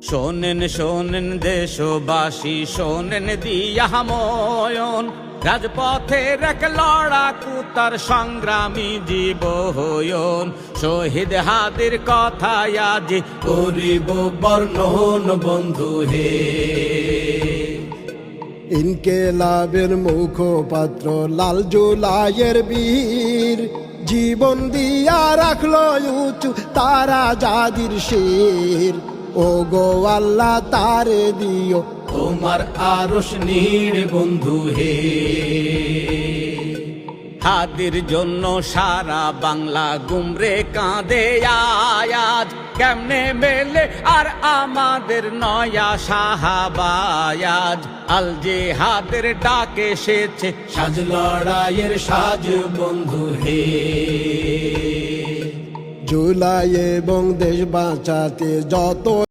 শোনেন শোনেন দেশবাসী, শোনেন দিয়া ময়ন, রাজপথের এক লড়াকু তার সংগ্রামী জীবন। শহীদ হাদির কথা আজ করিব বর্ণন বন্ধু হে। ইনকেলাবের মুখপাত্র লাল জুলাইয়ের বীর, জীবন দিয়া রাখলো উঁচু তারা জাদির শির। ও গো আল্লাহ তারে দিও তোমার আরশ নীড় বন্ধু হে। হাদির জন্য সারা বাংলা গুমরে কাঁদে আয়াজ, কেমনে মেলে আর আমাদের নয়া শাহাবায়াজ। আল জিহাদের ডাক এসেছে, সাজ লড়াইয়ের সাজ বন্ধু হে। জুলাই এবং দেশ বাঁচাতে যত